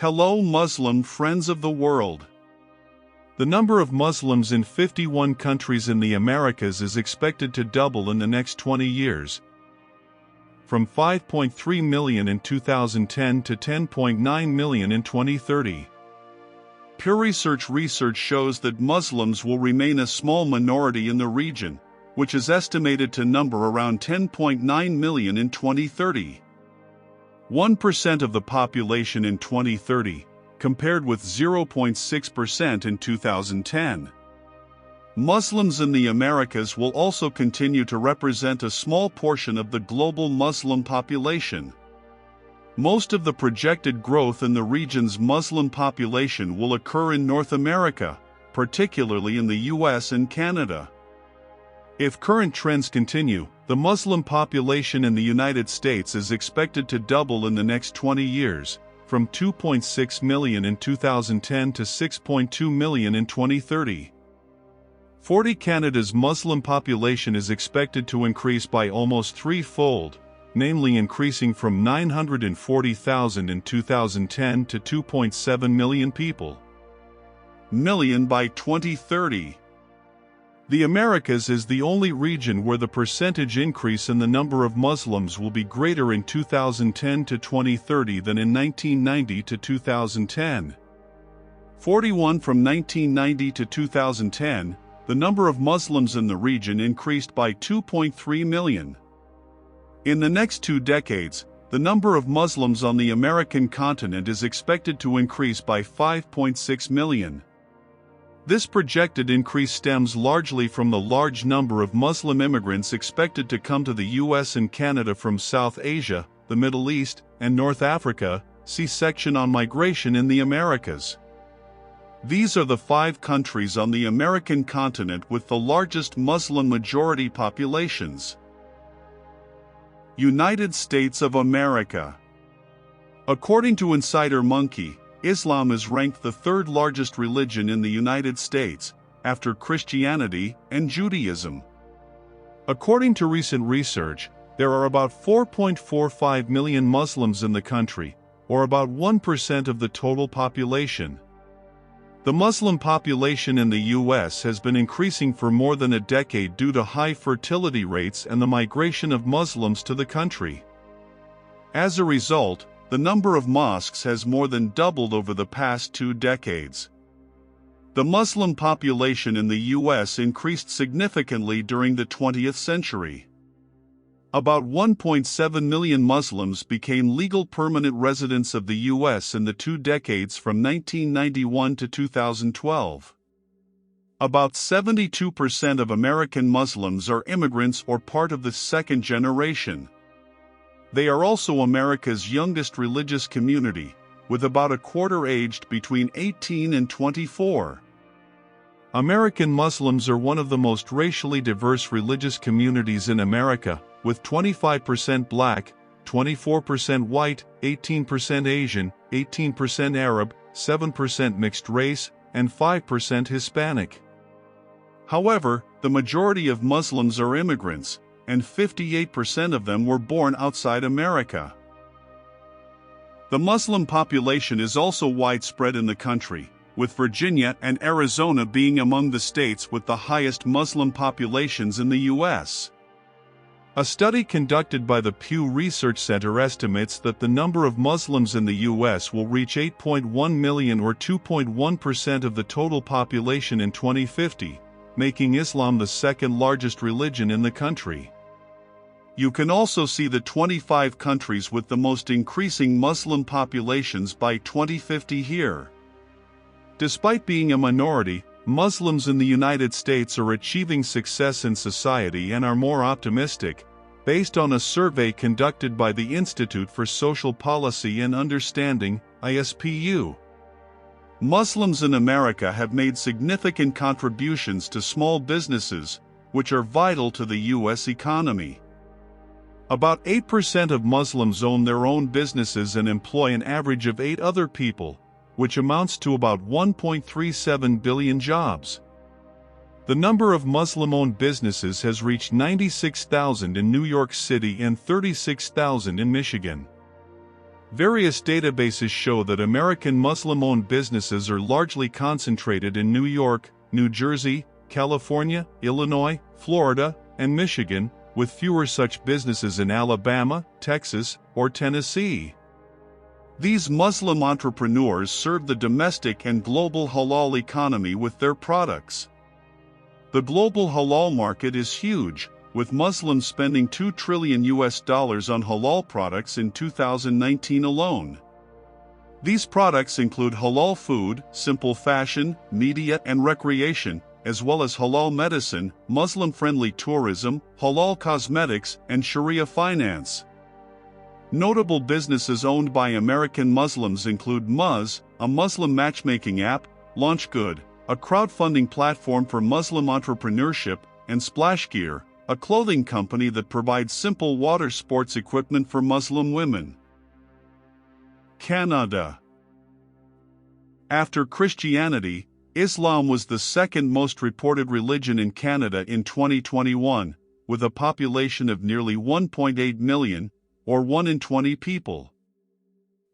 Hello Muslim friends of the world. The number of Muslims in 51 countries in the Americas is expected to double in the next 20 years, from 5.3 million in 2010 to 10.9 million in 2030. Pewresearch research shows that Muslims will remain a small minority in the region, which is estimated to number around 10.9 million in 2030. 1% of the population in 2030, compared with 0.6% in 2010. Muslims in the Americas will also continue to represent a small portion of the global Muslim population. Most of the projected growth in the region's Muslim population will occur in North America, particularly in the US and Canada. If current trends continue, the Muslim population in the United States is expected to double in the next 20 years, from 2.6 million in 2010 to 6.2 million in 2030. Canada's Muslim population is expected to increase by almost threefold, namely increasing from 940,000 in 2010 to 2.7 million people. By 2030. The Americas is the only region where the percentage increase in the number of Muslims will be greater in 2010 to 2030 than in 1990 to 2010. From 1990 to 2010, the number of Muslims in the region increased by 2.3 million. In the next 2 decades, the number of Muslims on the American continent is expected to increase by 5.6 million. This projected increase stems largely from the large number of Muslim immigrants expected to come to the US and Canada from South Asia, the Middle East, and North Africa. See section on migration in the Americas. These are the 5 countries on the American continent with the largest Muslim majority populations. United States of America. According to Insider Monkey, Islam is ranked the 3rd largest religion in the United States, after Christianity and Judaism. According to recent research, there are about 4.45 million Muslims in the country, or about 1% of the total population. The Muslim population in the U.S. has been increasing for more than a decade due to high fertility rates and the migration of Muslims to the country. As a result, the number of mosques has more than doubled over the past 2 decades. The Muslim population in the U.S. increased significantly during the 20th century. About 1.7 million Muslims became legal permanent residents of the U.S. in the 2 decades from 1991 to 2012. About 72% of American Muslims are immigrants or part of the 2nd generation. They are also America's youngest religious community, with about a quarter aged between 18 and 24. American Muslims are one of the most racially diverse religious communities in America, with 25% Black, 24% White, 18% Asian, 18% Arab, 7% mixed race, and 5% Hispanic. However, the majority of Muslims are immigrants, and 58% of them were born outside America. The Muslim population is also widespread in the country, with Virginia and Arizona being among the states with the highest Muslim populations in the U.S. A study conducted by the Pew Research Center estimates that the number of Muslims in the U.S. will reach 8.1 million or 2.1% of the total population in 2050, making Islam the 2nd largest religion in the country. You can also see the 25 countries with the most increasing Muslim populations by 2050 here. Despite being a minority, Muslims in the United States are achieving success in society and are more optimistic, based on a survey conducted by the Institute for Social Policy and Understanding, ISPU. Muslims in America have made significant contributions to small businesses, which are vital to the U.S. economy. About 8% of Muslims own their own businesses and employ an average of 8 other people, which amounts to about 1.37 billion jobs. The number of Muslim-owned businesses has reached 96,000 in New York City and 36,000 in Michigan. Various databases show that American Muslim-owned businesses are largely concentrated in New York, New Jersey, California, Illinois, Florida, and Michigan, with fewer such businesses in Alabama, Texas, or Tennessee. These Muslim entrepreneurs serve the domestic and global halal economy with their products. The global halal market is huge, with Muslims spending $2 trillion on halal products in 2019 alone. These products include halal food, simple fashion, media and recreation, as well as halal medicine, Muslim-friendly tourism, halal cosmetics, and Sharia finance. Notable businesses owned by American Muslims include Muzz, a Muslim matchmaking app, LaunchGood, a crowdfunding platform for Muslim entrepreneurship, and Splashgear, a clothing company that provides simple water sports equipment for Muslim women. Canada. After Christianity, Islam was the second most reported religion in Canada in 2021, with a population of nearly 1.8 million, or 1 in 20 people.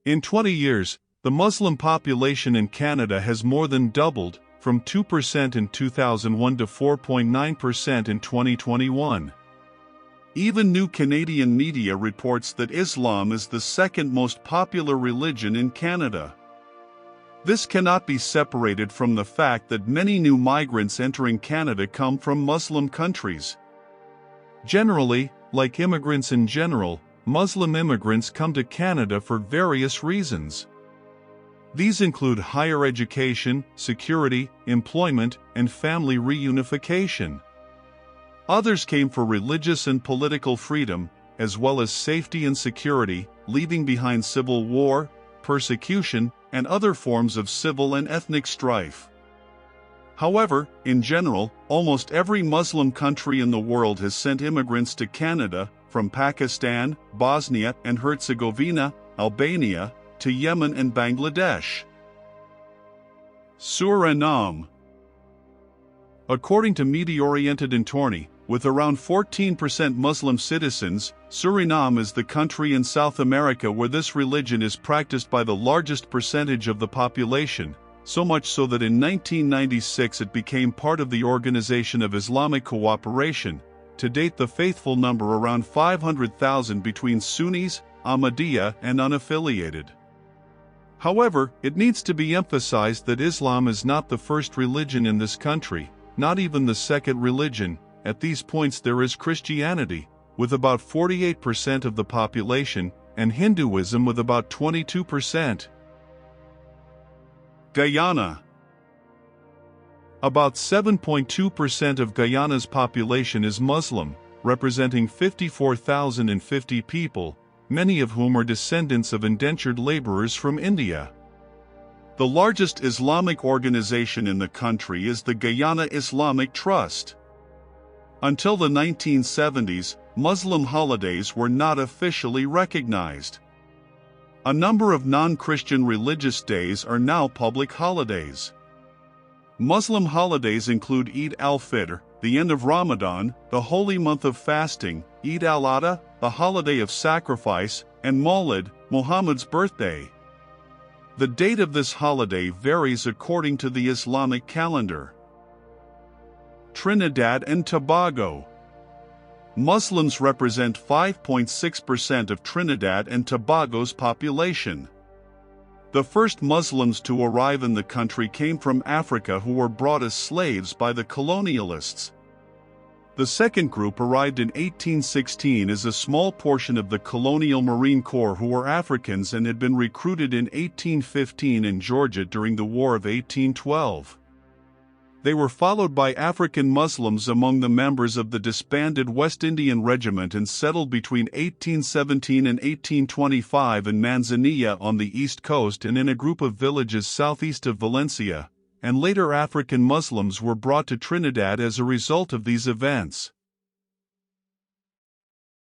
In 20 years, the Muslim population in Canada has more than doubled, from 2% in 2001 to 4.9% in 2021. Even New Canadian media reports that Islam is the second most popular religion in Canada. This cannot be separated from the fact that many new migrants entering Canada come from Muslim countries. Generally, like immigrants in general, Muslim immigrants come to Canada for various reasons. These include higher education, security, employment, and family reunification. Others came for religious and political freedom, as well as safety and security, leaving behind civil war, persecution, and other forms of civil and ethnic strife. However, in general, almost every Muslim country in the world has sent immigrants to Canada, from Pakistan, Bosnia and Herzegovina, Albania, to Yemen and Bangladesh. Suriname. According to Media-Oriented Intorni, with around 14% Muslim citizens, Suriname is the country in South America where this religion is practiced by the largest percentage of the population, so much so that in 1996 it became part of the Organization of Islamic Cooperation. To date, the faithful number around 500,000 between Sunnis, Ahmadiyya, and unaffiliated. However, it needs to be emphasized that Islam is not the first religion in this country, not even the second religion. At these points there is Christianity, with about 48% of the population, and Hinduism with about 22%. Guyana. About 7.2% of Guyana's population is Muslim, representing 54,050 people, many of whom are descendants of indentured laborers from India. The largest Islamic organization in the country is the Guyana Islamic Trust. Until the 1970s, Muslim holidays were not officially recognized. A number of non-Christian religious days are now public holidays. Muslim holidays include Eid al-Fitr, the end of Ramadan, the holy month of fasting, Eid al-Adha, the holiday of sacrifice, and Mawlid, Muhammad's birthday. The date of this holiday varies according to the Islamic calendar. Trinidad and Tobago. Muslims represent 5.6% of Trinidad and Tobago's population. The first Muslims to arrive in the country came from Africa who were brought as slaves by the colonialists. The second group arrived in 1816 as a small portion of the colonial Marine Corps who were Africans and had been recruited in 1815 in Georgia during the War of 1812. They were followed by African Muslims among the members of the disbanded West Indian Regiment and settled between 1817 and 1825 in Manzanilla on the east coast and in a group of villages southeast of Valencia, and later African Muslims were brought to Trinidad as a result of these events.